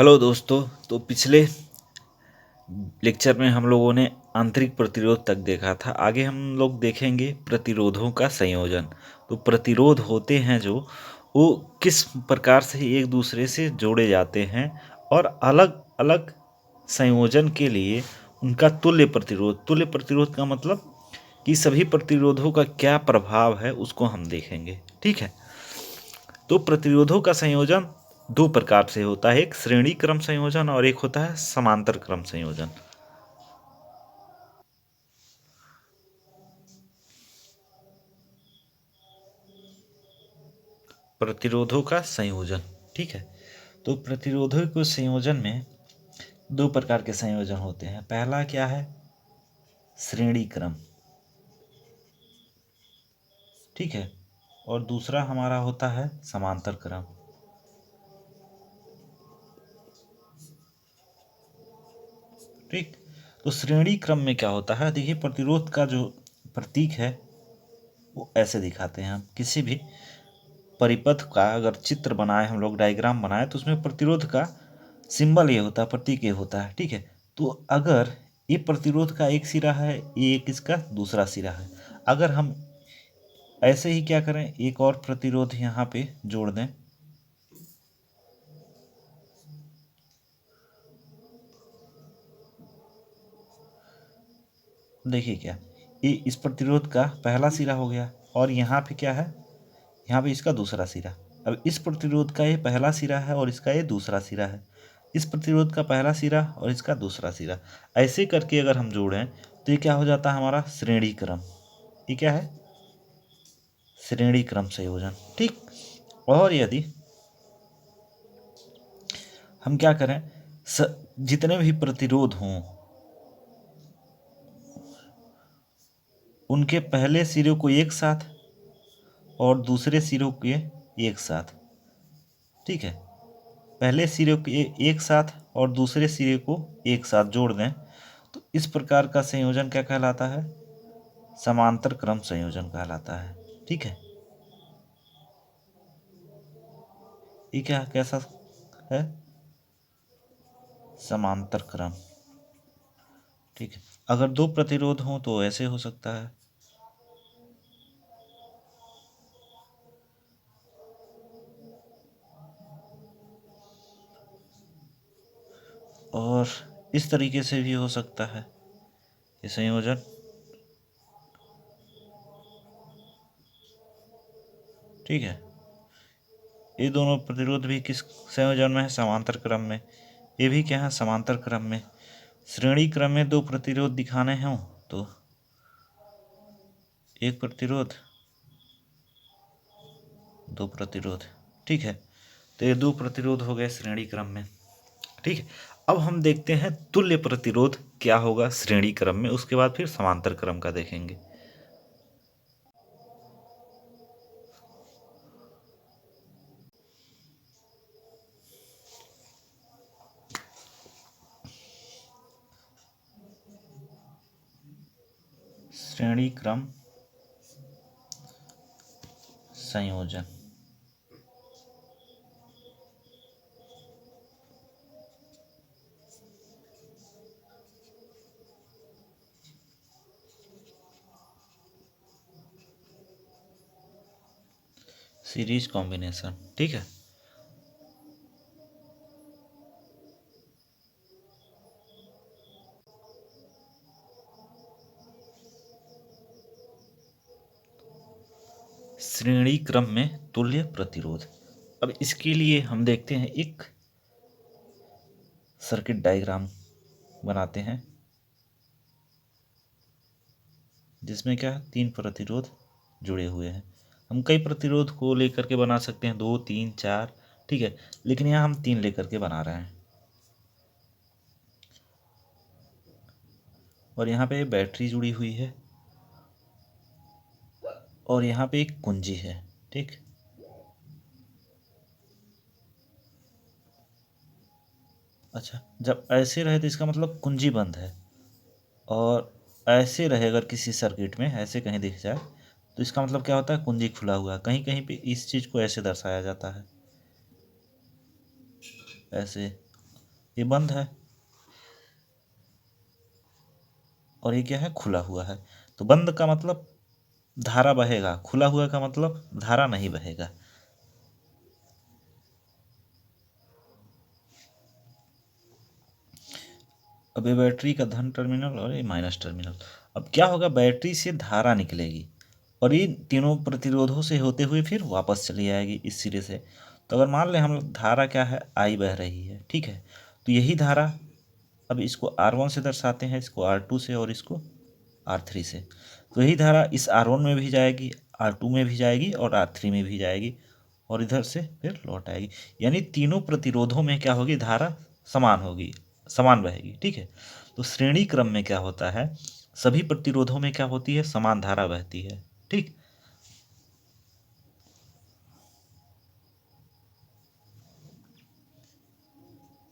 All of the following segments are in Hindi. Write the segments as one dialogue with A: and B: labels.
A: हेलो दोस्तों। तो पिछले लेक्चर में हम लोगों ने आंतरिक प्रतिरोध तक देखा था। आगे हम लोग देखेंगे प्रतिरोधों का संयोजन। तो प्रतिरोध होते हैं जो वो किस प्रकार से एक दूसरे से जोड़े जाते हैं और अलग अलग संयोजन के लिए उनका तुल्य प्रतिरोध का मतलब कि सभी प्रतिरोधों का क्या प्रभाव है उसको हम देखेंगे। ठीक है। तो प्रतिरोधों का संयोजन दो प्रकार से होता है, एक श्रेणी क्रम संयोजन और एक होता है समांतर क्रम संयोजन। प्रतिरोधों का संयोजन। ठीक है। तो प्रतिरोधों के संयोजन में दो प्रकार के संयोजन होते हैं। पहला क्या है? श्रेणी क्रम। ठीक है। और दूसरा हमारा होता है समांतर क्रम। ठीक। तो श्रेणी क्रम में क्या होता है? देखिए, प्रतिरोध का जो प्रतीक है वो ऐसे दिखाते हैं। हम किसी भी परिपथ का अगर चित्र बनाए, हम लोग डायग्राम बनाए, तो उसमें प्रतिरोध का सिंबल ये होता है, प्रतीक ये होता है। ठीक है। तो अगर ये प्रतिरोध का एक सिरा है, ये एक इसका दूसरा सिरा है, अगर हम ऐसे ही क्या करें, एक और प्रतिरोध यहाँ पे जोड़ दें, देखिए क्या, ये इस प्रतिरोध का पहला सिरा हो गया और यहाँ पे क्या है, यहाँ पे इसका दूसरा सिरा। अब इस प्रतिरोध का ये पहला सिरा है और इसका ये दूसरा सिरा है। इस प्रतिरोध का पहला सिरा और इसका दूसरा सिरा, ऐसे करके अगर हम जोड़ें तो ये क्या हो जाता है? हमारा श्रेणी क्रम। ये क्या है? श्रेणी क्रम संयोजन। ठीक। और यदि हम क्या करें, जितने भी प्रतिरोध हों उनके पहले सिरे को एक साथ और दूसरे सिरों के एक साथ, ठीक है, पहले सिरे को एक साथ और दूसरे सिरे को एक साथ जोड़ दें तो इस प्रकार का संयोजन क्या कहलाता है? समांतर क्रम संयोजन कहलाता है। ठीक है। ये क्या कैसा है? समांतर क्रम। ठीक है। अगर दो प्रतिरोध हों तो ऐसे हो सकता है। और इस तरीके से भी हो सकता है ये संयोजन। ठीक है। ये दोनों प्रतिरोध भी किस संयोजन में है? समांतर क्रम में। ये भी क्या है? समांतर क्रम में। श्रेणी क्रम में दो प्रतिरोध दिखाने हों तो एक प्रतिरोध, दो प्रतिरोध। ठीक है। तो ये दो प्रतिरोध हो गए श्रेणी क्रम में। ठीक है। अब हम देखते हैं तुल्य प्रतिरोध क्या होगा श्रेणी क्रम में, उसके बाद फिर समांतर क्रम का देखेंगे। श्रेणी क्रम संयोजन। Series combination. ठीक है। श्रेणी क्रम में तुल्य प्रतिरोध। अब इसके लिए हम देखते हैं, एक सर्किट डायग्राम बनाते हैं जिसमें क्या है, तीन प्रतिरोध जुड़े हुए हैं। हम कई प्रतिरोध को लेकर के बना सकते हैं, 2, 3, 4। ठीक है। लेकिन यहाँ हम 3 लेकर के बना रहे हैं। और यहाँ पे बैटरी जुड़ी हुई है और यहाँ पे एक कुंजी है। ठीक। अच्छा, जब ऐसे रहे तो इसका मतलब कुंजी बंद है, और ऐसे रहे अगर किसी सर्किट में ऐसे कहीं दिख जाए तो इसका मतलब क्या होता है? कुंजी खुला हुआ है। कहीं कहीं पे इस चीज़ को ऐसे दर्शाया जाता है, ऐसे। ये बंद है और ये क्या है, खुला हुआ है। तो बंद का मतलब धारा बहेगा, खुला हुआ का मतलब धारा नहीं बहेगा। अब ये बैटरी का धन टर्मिनल और ये माइनस टर्मिनल। अब क्या होगा, बैटरी से धारा निकलेगी और ये तीनों प्रतिरोधों से होते हुए फिर वापस चली आएगी इस सिरे से। तो अगर मान लें हम लोग धारा क्या है, आई बह रही है, ठीक है। तो यही धारा, अब इसको R1 से दर्शाते हैं, इसको R2 से और इसको R3 से। तो यही धारा इस R1 में भी जाएगी, R2 में भी जाएगी और R3 में भी जाएगी और इधर से फिर लौट आएगी। यानी तीनों प्रतिरोधों में क्या होगी, धारा समान होगी, समान बहेगी, ठीक है। तो श्रेणी क्रम में क्या होता है, सभी प्रतिरोधों में क्या होती है, समान धारा बहती है, ठीक।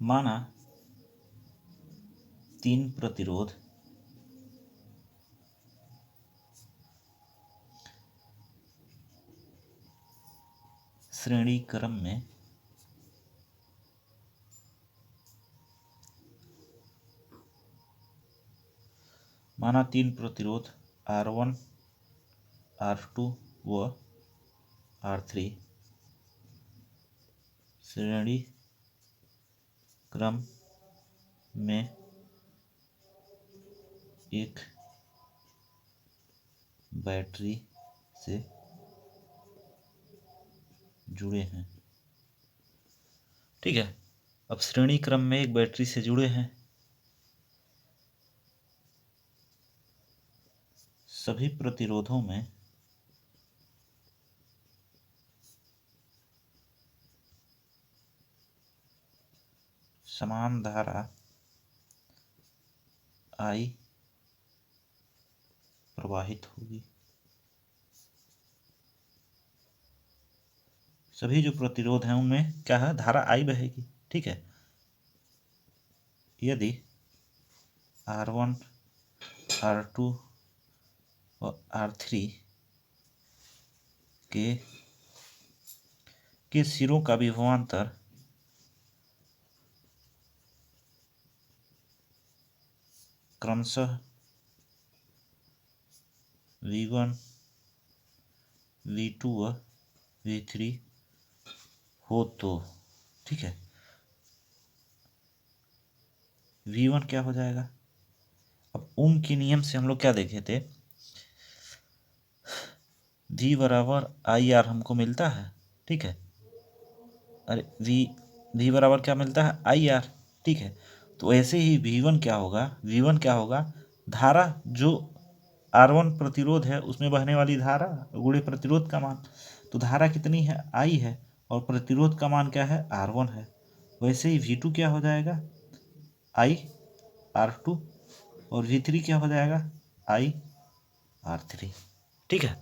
A: माना तीन प्रतिरोध श्रेणी क्रम में माना तीन प्रतिरोध R1, R2 व R3 श्रेणी क्रम में एक बैटरी से जुड़े हैं, ठीक है। अब श्रेणी क्रम में एक बैटरी से जुड़े हैं, सभी प्रतिरोधों में समान धारा I प्रवाहित होगी। सभी जो प्रतिरोध हैं उनमें क्या है, धारा I बहेगी, ठीक है। यदि R1, R2 और R3 के सिरों का विभवांतर क्रमशः V1, V2 व V3 हो तो, ठीक है। V1 क्या हो जाएगा, अब ओम के नियम से हम लोग क्या देखे थे, V बराबर IR हमको मिलता है, ठीक है। अरे V बराबर क्या मिलता है, IR, ठीक है। तो ऐसे ही V1 क्या होगा, V1 क्या होगा, धारा जो R1 प्रतिरोध है उसमें बहने वाली धारा गुणे प्रतिरोध का मान। तो धारा कितनी है, I है, और प्रतिरोध का मान क्या है, R1 है। वैसे ही V2 क्या हो जाएगा, I R2, और V3 क्या हो जाएगा, I R3, ठीक है।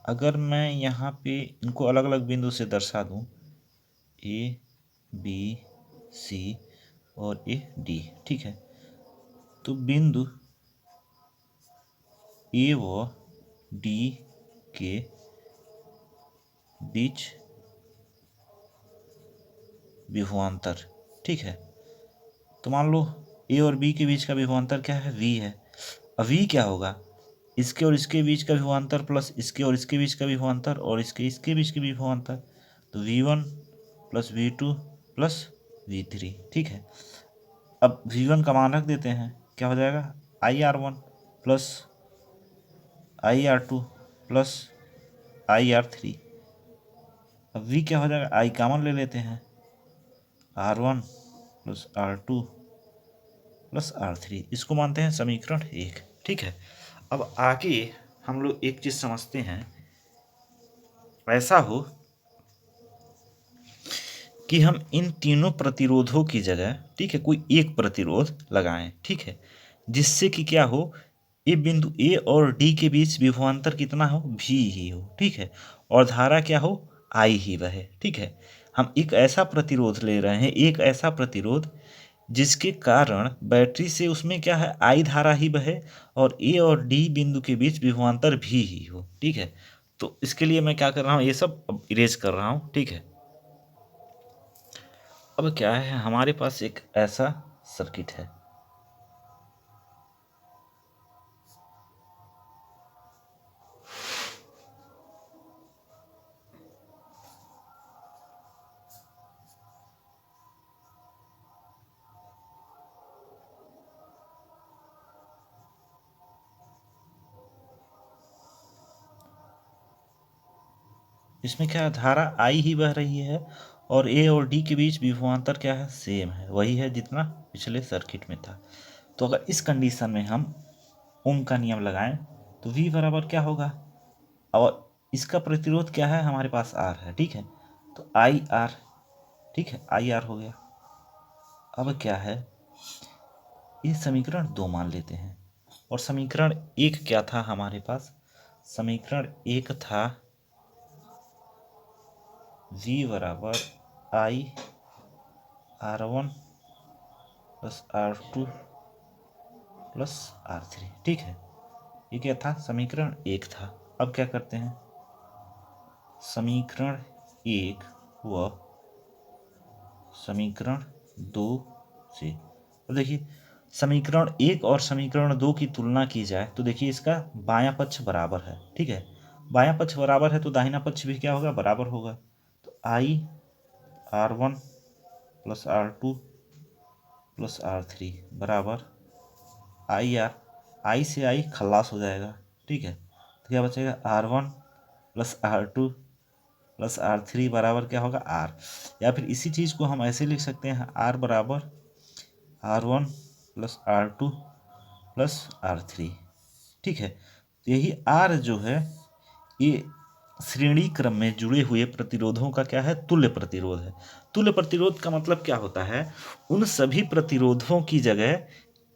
A: अगर मैं यहाँ पे इनको अलग अलग बिंदु से दर्शा दूँ, A, B, C और A, D, ठीक है। तो बिंदु A व D के बीच विभवांतर, ठीक है। तो मान लो A और B के बीच का विभवांतर क्या है, V है। अब V क्या होगा, इसके और इसके बीच का विभवांतर प्लस इसके और इसके बीच का विभवांतर और इसके बीच के विभवांतर। तो V1 plus V2 plus V3, ठीक है। अब V1 का मान रख देते हैं, क्या हो जाएगा, IR1 plus IR2 plus IR3। अब V क्या हो जाएगा, I कॉमन ले लेते हैं, R1 plus R2 plus R3, इसको मानते हैं समीकरण 1, ठीक है। अब आगे हम लोग एक चीज समझते हैं, ऐसा हो कि हम इन तीनों प्रतिरोधों की जगह, ठीक है, कोई एक प्रतिरोध लगाएं, ठीक है, जिससे कि क्या हो, ये बिंदु A और D के बीच विभवांतर कितना हो, V ही हो, ठीक है, और धारा क्या हो, I ही बहे, ठीक है। हम एक ऐसा प्रतिरोध ले रहे हैं, एक ऐसा प्रतिरोध जिसके कारण बैटरी से उसमें क्या है, I धारा ही बहे और A और D बिंदु के बीच विभवांतर भी ही हो, ठीक है। तो इसके लिए मैं क्या कर रहा हूँ, ये सब अब इरेज कर रहा हूँ, ठीक है। अब क्या है, हमारे पास एक ऐसा सर्किट है, इसमें क्या है, धारा आई ही बह रही है और ए और डी के बीच विभवांतर क्या है, सेम है, वही है जितना पिछले सर्किट में था। तो अगर इस कंडीशन में हम ओम का नियम लगाएं तो V बराबर क्या होगा, और इसका प्रतिरोध क्या है, हमारे पास R है, ठीक है, तो आई आर, ठीक है, आई आर हो गया। अब क्या है, ये समीकरण 2 मान लेते हैं, और समीकरण 1 क्या था हमारे पास, समीकरण 1 था V बराबर आई R1 plus R2 plus R3, ठीक है, ये क्या था, समीकरण 1 था। अब क्या करते हैं, समीकरण 1 व समीकरण 2 से, तो देखिए समीकरण 1 और समीकरण 2 की तुलना की जाए तो देखिए इसका बायां पक्ष बराबर है, ठीक है, बायां पक्ष बराबर है तो दाहिना पक्ष भी क्या होगा, बराबर होगा। तो आई R1 plus R2 plus R3 बराबर आई आर, आई से आई खल्लास हो जाएगा, ठीक है, तो क्या बचेगा, R1 plus R2 plus R3 बराबर क्या होगा, R, या फिर इसी चीज़ को हम ऐसे लिख सकते हैं, R बराबर R1 plus R2 plus R3, ठीक है। तो यही R जो है ये श्रेणी क्रम में जुड़े हुए प्रतिरोधों का क्या है, तुल्य प्रतिरोध है। तुल्य प्रतिरोध का मतलब क्या होता है, उन सभी प्रतिरोधों की जगह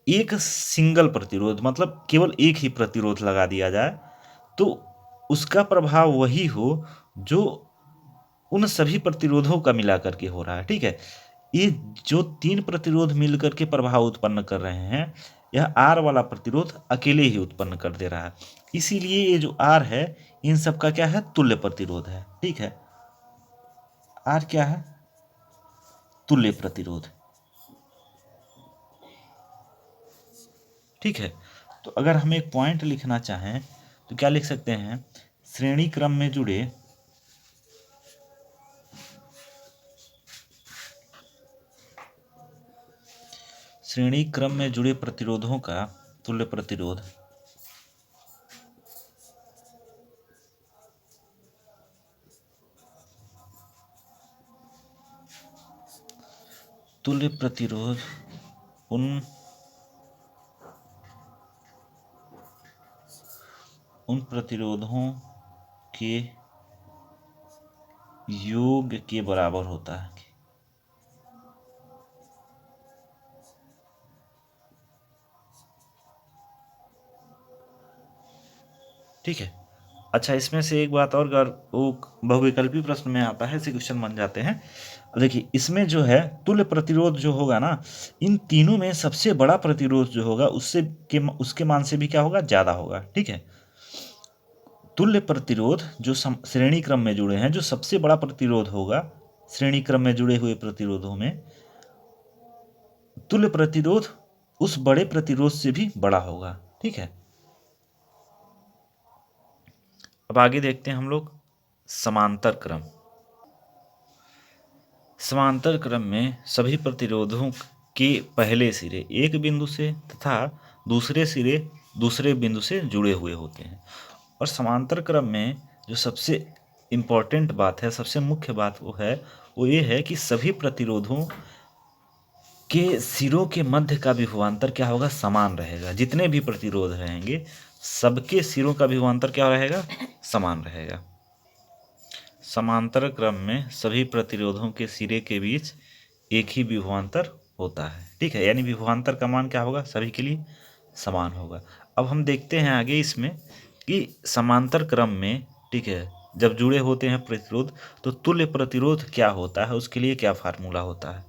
A: एक सिंगल प्रतिरोध, मतलब केवल एक ही प्रतिरोध लगा दिया जाए तो उसका प्रभाव वही हो जो उन सभी प्रतिरोधों का मिलाकर के हो रहा है, ठीक है। ये जो 3 प्रतिरोध मिलकर के प्रभाव उत्पन्न कर रहे हैं, यह आर वाला प्रतिरोध अकेले ही उत्पन्न कर दे रहा है, इसीलिए ये जो आर है इन सब का क्या है, तुल्य प्रतिरोध है, ठीक है। आर क्या है, तुल्य प्रतिरोध, ठीक है। तो अगर हम एक पॉइंट लिखना चाहें तो क्या लिख सकते हैं, श्रेणी क्रम में जुड़े श्रेणी क्रम में जुड़े प्रतिरोधों का तुल्य प्रतिरोध तुल्य प्रतिरोध उन उन प्रतिरोधों के योग के बराबर होता है, ठीक है। अच्छा, इसमें से एक बात और, अगर वो बहुविकल्पी प्रश्न में आता है, ऐसे क्वेश्चन बन जाते हैं। अब देखिए इसमें जो है तुल्य प्रतिरोध जो होगा ना, इन तीनों में सबसे बड़ा प्रतिरोध जो होगा उसके मान से भी क्या होगा, ज्यादा होगा, ठीक है। तुल्य प्रतिरोध जो श्रेणी क्रम में जुड़े हैं, जो सबसे बड़ा प्रतिरोध होगा श्रेणी क्रम में जुड़े हुए प्रतिरोधों में, तुल्य प्रतिरोध उस बड़े प्रतिरोध से भी बड़ा होगा, ठीक है। अब आगे देखते हैं हम लोग समांतर क्रम। समांतर क्रम में सभी प्रतिरोधों के पहले सिरे एक बिंदु से तथा दूसरे सिरे दूसरे बिंदु से जुड़े हुए होते हैं। और समांतर क्रम में जो सबसे इम्पोर्टेंट बात है, सबसे मुख्य बात वो ये है कि सभी प्रतिरोधों के सिरों के मध्य का विभवांतर क्या होगा, समान रहेगा। जितने भी प्रतिरोध रहेंगे सबके सिरों का विभवांतर क्या रहेगा, समान रहेगा। समांतर क्रम में सभी प्रतिरोधों के सिरे के बीच एक ही विभवांतर होता है, ठीक है, यानी विभवांतर का मान क्या होगा, सभी के लिए समान होगा। अब हम देखते हैं आगे इसमें कि समांतर क्रम में, ठीक है, जब जुड़े होते हैं प्रतिरोध तो तुल्य प्रतिरोध क्या होता है, उसके लिए क्या फार्मूला होता है।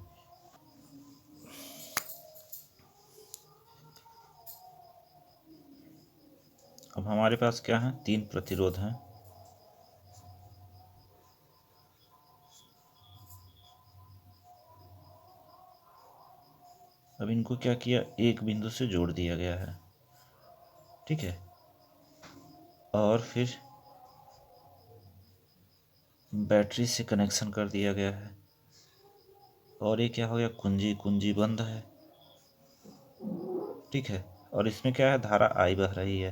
A: अब हमारे पास क्या है, 3 प्रतिरोध हैं, अब इनको क्या किया, एक बिंदु से जोड़ दिया गया है, ठीक है। और फिर बैटरी से कनेक्शन कर दिया गया है। और ये क्या हो गया, कुंजी, कुंजी बंद है, ठीक है। और इसमें क्या है, धारा आई बह रही है।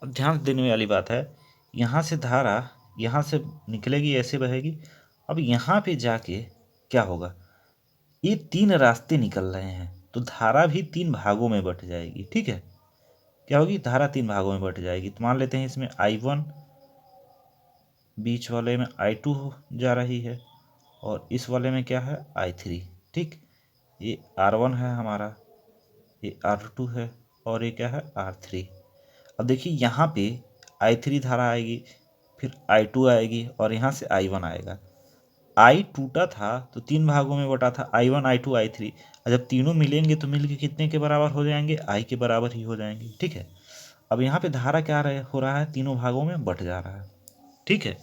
A: अब ध्यान देने वाली बात है, यहाँ से धारा यहाँ से निकलेगी, ऐसे बहेगी। अब यहाँ पे जाके क्या होगा, ये तीन रास्ते निकल रहे हैं, तो धारा भी तीन भागों में बट जाएगी, ठीक है। क्या होगी, धारा तीन भागों में बट जाएगी। तो मान लेते हैं इसमें I1, बीच वाले में I2 जा रही है, और इस वाले में क्या है, I3, ठीक। ये R1 है हमारा, ये R2 है, और ये क्या है, R3। अब देखिए यहाँ पे I3 धारा आएगी, फिर I2 आएगी, और यहाँ से I1 आएगा। I टूटा था तो तीन भागों में बटा था, I1, I2, I3। और जब तीनों मिलेंगे तो मिलके कितने के बराबर हो जाएंगे, I के बराबर ही हो जाएंगे, ठीक है। अब यहाँ पे धारा क्या हो रहा है, तीनों भागों में बट जा रहा है, ठीक है।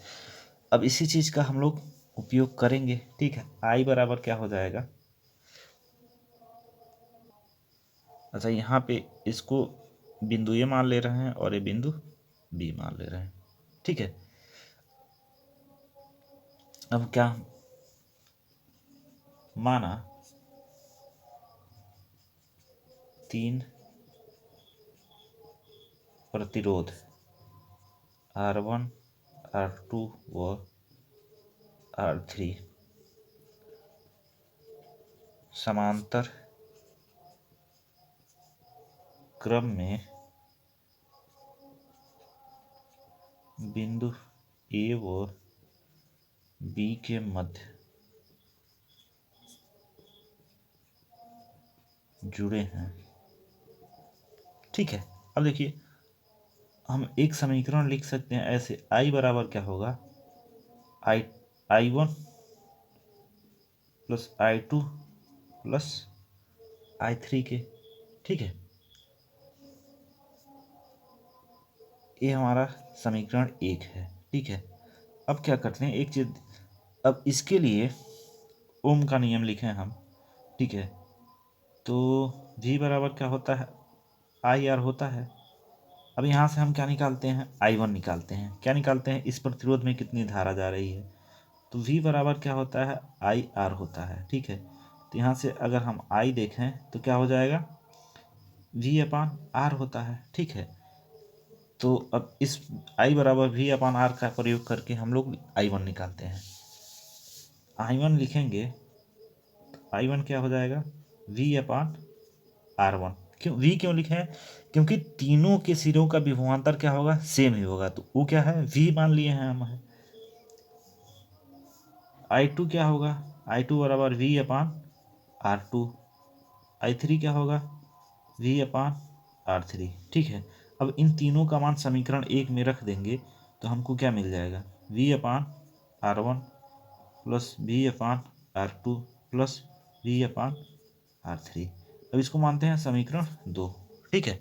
A: अब इसी चीज़ का हम लोग उपयोग करेंगे, ठीक है। I बराबर क्या हो जाएगा, अच्छा यहाँ पे इसको बिंदु ए मान ले रहे हैं और ये बिंदु बी मान ले रहे हैं, ठीक है। अब क्या माना, तीन प्रतिरोध R1, R2 व R3 समांतर क्रम में बिंदु ए व बी के मध्य जुड़े हैं, ठीक है। अब देखिए हम एक समीकरण लिख सकते हैं ऐसे, I बराबर क्या होगा, I1 plus I2 plus I3 के, ठीक है। ये हमारा समीकरण एक है, ठीक है। अब क्या करते हैं, एक चीज, अब इसके लिए ओम का नियम लिखें हम, ठीक है। तो V बराबर क्या होता है, IR होता है। अब यहाँ से हम क्या निकालते हैं, I1 निकालते हैं। क्या निकालते हैं, इस प्रतिरोध में कितनी धारा जा रही है, तो V बराबर क्या होता है, IR होता है, ठीक है। तो यहाँ से अगर हम I देखें तो क्या हो जाएगा, V अपान R होता है, ठीक है। तो अब इस I बराबर V अपान R का प्रयोग करके हम लोग I1 निकालते हैं। I1 लिखेंगे तो I1 क्या हो जाएगा, V अपान R1। क्यों V क्यों लिखे हैं, क्योंकि तीनों के सिरों का विभवांतर क्या होगा, सेम ही होगा, तो वो क्या है, V मान लिए हैं हम। I2 क्या होगा, I2 बराबर V अपान R2। I3 क्या होगा, V अपान R3, ठीक है। अब इन तीनों का मान समीकरण एक में रख देंगे तो हमको क्या मिल जाएगा, V अपान R1 प्लस V अपान R2 प्लस V अपान R3। अब इसको मानते हैं समीकरण दो, ठीक है।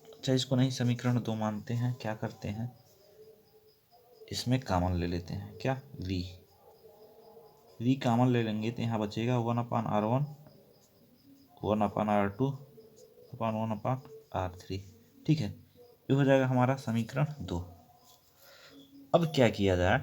A: अच्छा इसको नहीं समीकरण दो मानते हैं, क्या करते हैं, इसमें कॉमन ले लेते हैं, क्या, V कॉमन ले लेंगे तो यहाँ बचेगा 1/R1 1/R2 अपान 1/R3, ठीक है। ये हो जाएगा हमारा समीकरण दो। अब क्या किया जाए,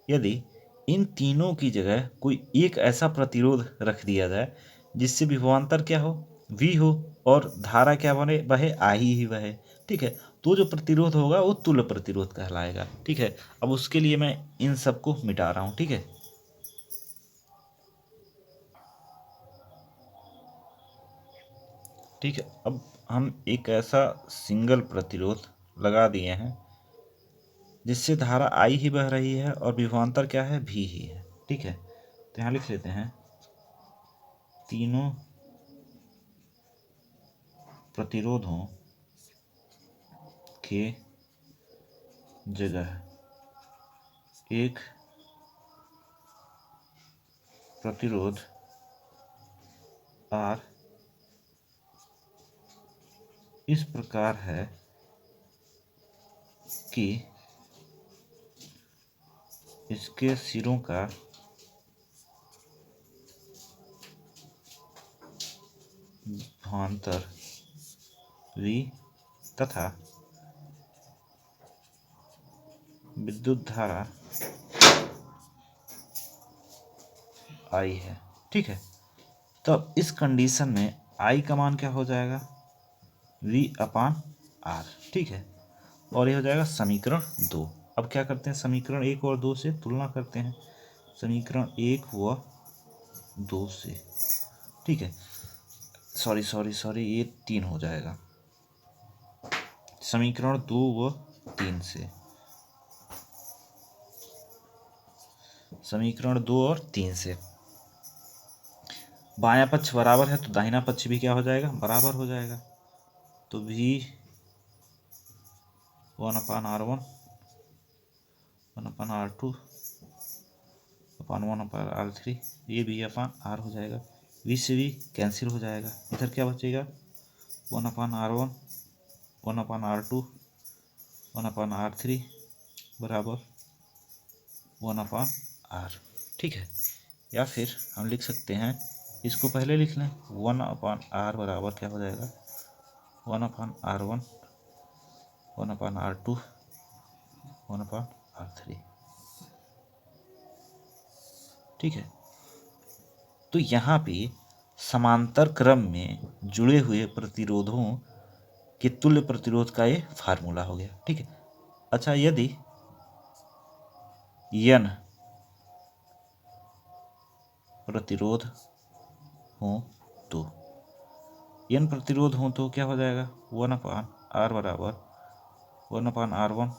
A: यदि इन तीनों की जगह कोई एक ऐसा प्रतिरोध रख दिया जाए जिससे विभवांतर क्या हो, V हो, और धारा क्या बने, बहे I ही बहे, ठीक है। तो जो प्रतिरोध होगा वो तुल्य प्रतिरोध कहलाएगा, ठीक है। अब उसके लिए मैं इन सबको मिटा रहा हूँ, ठीक है। ठीक है, अब हम एक ऐसा सिंगल प्रतिरोध लगा दिए हैं जिससे धारा I ही बह रही है और विभवांतर क्या है, V ही है, ठीक है। तो यहाँ लिख लेते हैं, तीनों प्रतिरोधों के जगह एक प्रतिरोध R इस प्रकार है कि इसके सिरों का भांतर V तथा विद्युत धारा I है। ठीक है, तब इस कंडीशन में I का मान क्या हो जाएगा, V/R। ठीक है, और ये हो जाएगा समीकरण 2। अब क्या करते हैं, समीकरण 1 और 2 से तुलना करते हैं, समीकरण 1 व 2 से। ठीक है, सॉरी ये 3 हो जाएगा, समीकरण 2 व 3 से, समीकरण 2 और 3 से बायां पक्ष बराबर है तो दाहिना पक्ष भी क्या हो जाएगा, बराबर हो जाएगा। तो V 1/R1 1/R2 1/R3 ये V/R हो जाएगा। V से V कैंसिल हो जाएगा, इधर क्या बचेगा, 1/R1 1/R2 1/R3 बराबर 1/R। ठीक है, या फिर हम लिख सकते हैं, इसको पहले लिख लें, 1/R बराबर क्या हो जाएगा, 1/R1 1/R2 1/R3। ठीक है, तो यहाँ पे समांतर क्रम में जुड़े हुए प्रतिरोधों के तुल्य प्रतिरोध का ये फार्मूला हो गया। ठीक है, अच्छा यदि n प्रतिरोध हो तो n प्रतिरोध हो तो क्या हो जाएगा, 1/R बराबर 1/R1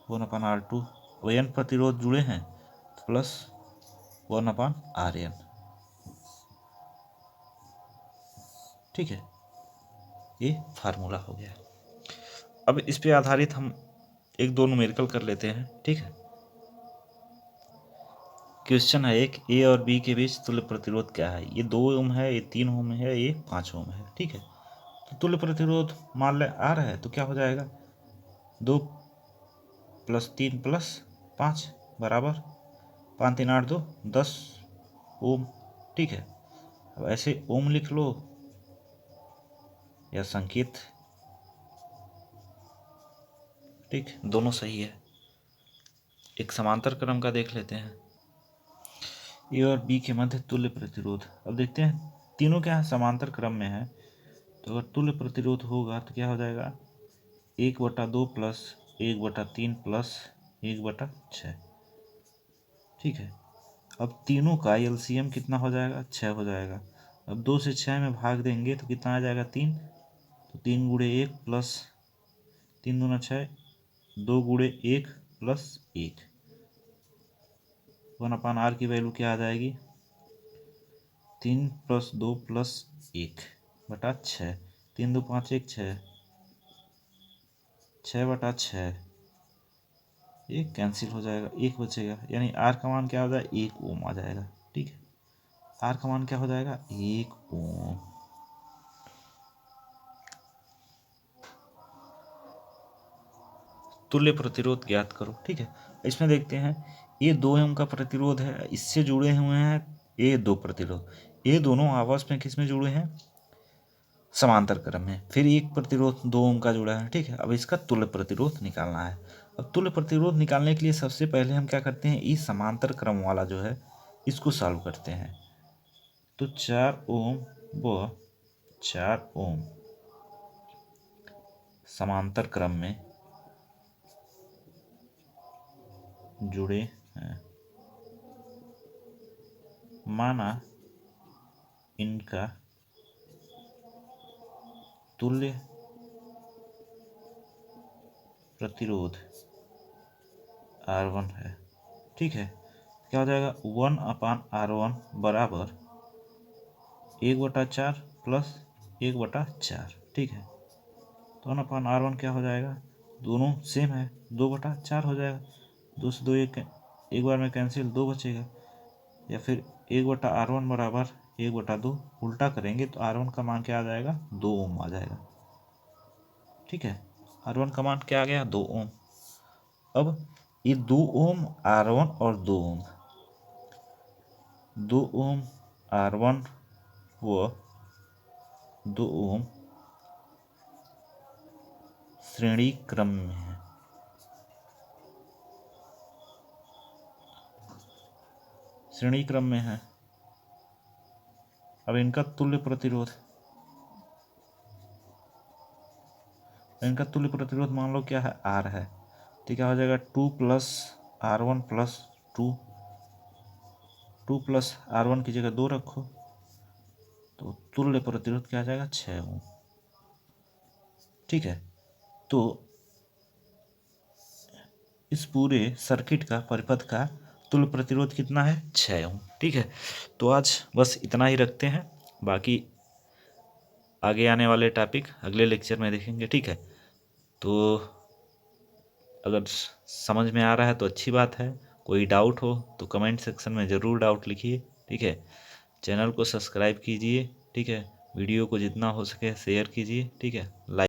A: 1/R2 और n प्रतिरोध जुड़े हैं प्लस 1/Rn। ठीक है, ये फार्मूला हो गया। अब इस पे आधारित हम एक दो न्यूमेरिकल कर लेते हैं। ठीक है, क्वेश्चन है एक, ए और बी के बीच तुल्य प्रतिरोध क्या है, ये 2 ओम है, ये 3 ओम है, ये 5 ओम है। ठीक है, तो तुल्य प्रतिरोध मान ले R है तो क्या हो जाएगा, 2 + 3 + 5 बराबर 5 3 8 2 10 ओम। ठीक है, अब ऐसे ओम लिख लो या संकेत, ठीक, दोनों सही है। एक समांतर क्रम का देख लेते हैं, ए और बी के मध्य तुल्य प्रतिरोध। अब देखते हैं तीनों क्या है, समांतर क्रम में है, तो अगर तुल्य प्रतिरोध होगा तो क्या हो जाएगा, 1/2 + 1/3 + 1/6। ठीक है, अब तीनों का एलसीएम कितना हो जाएगा, 6 हो जाएगा। अब 2 से 6 में भाग देंगे तो कितना आ जाएगा, 3, तो 3 × 1 + 3 दूना 6, 2 × 1 + 1, 1/R की वैल्यू क्या आ जाएगी, 3 + 2 + 1/6, 3 2 5 1 6, 6/6, ये कैंसिल हो जाएगा, 1 बचेगा, यानी R का मान क्या हो जाएगा, 1 ओम आ जाएगा। ठीक है, R का मान क्या हो जाएगा, 1 ओम। तुल्य प्रतिरोध ज्ञात करो। ठीक है, इसमें देखते हैं ये 2 ओम का प्रतिरोध है, इससे जुड़े हुए हैं ये 2 प्रतिरोध, ये दोनों आपस में किस में जुड़े हैं, समांतर क्रम में। फिर एक प्रतिरोध 2 ओम का जुड़ा है। ठीक है, अब इसका तुल्य प्रतिरोध निकालना है। अब तुल्य प्रतिरोध निकालने के लिए सबसे पहले हम क्या करते हैं, इस समांतर क्रम वाला जो है इसको सॉल्व करते हैं। तो 4 ओम व 4 ओम समांतर क्रम में जुड़े हैं, माना इनका तुल्य प्रतिरोध R1 है। ठीक है, क्या हो जाएगा, 1/R1 बराबर 1/4 + 1/4। ठीक है, तो 1/R1 क्या हो जाएगा, दोनों सेम है, 2/4 हो जाएगा, 2 से 2 एक बार में कैंसिल, 2 बचेगा, या फिर 1/R1 बराबर 1/2, उल्टा करेंगे तो R1 का मान क्या आ जाएगा, 2 ओम आ जाएगा। ठीक है, R1 का मान क्या आ गया, 2 ओम। अब ये 2 ओम R1 और 2 ओम R1 व 2 ओम श्रेणी क्रम में है। श्रेणी क्रम में है। अब इनका तुल्य प्रतिरोध मान लो क्या है, R है। तो क्या हो जाएगा 2 plus R1 plus 2 plus R1 की जगह 2 रखो तो तुल्य प्रतिरोध क्या आ जाएगा 6 ओम। ठीक है, तो इस पूरे सर्किट का परिपथ का तुल्य प्रतिरोध कितना है, 6 ओम। ठीक है, तो आज बस इतना ही रखते हैं, बाकी आगे आने वाले टॉपिक अगले लेक्चर में देखेंगे। ठीक है, तो अगर समझ में आ रहा है तो अच्छी बात है, कोई डाउट हो तो कमेंट सेक्शन में ज़रूर डाउट लिखिए। ठीक है, चैनल को सब्सक्राइब कीजिए। ठीक है, वीडियो को जितना हो सके शेयर कीजिए। ठीक है, लाइक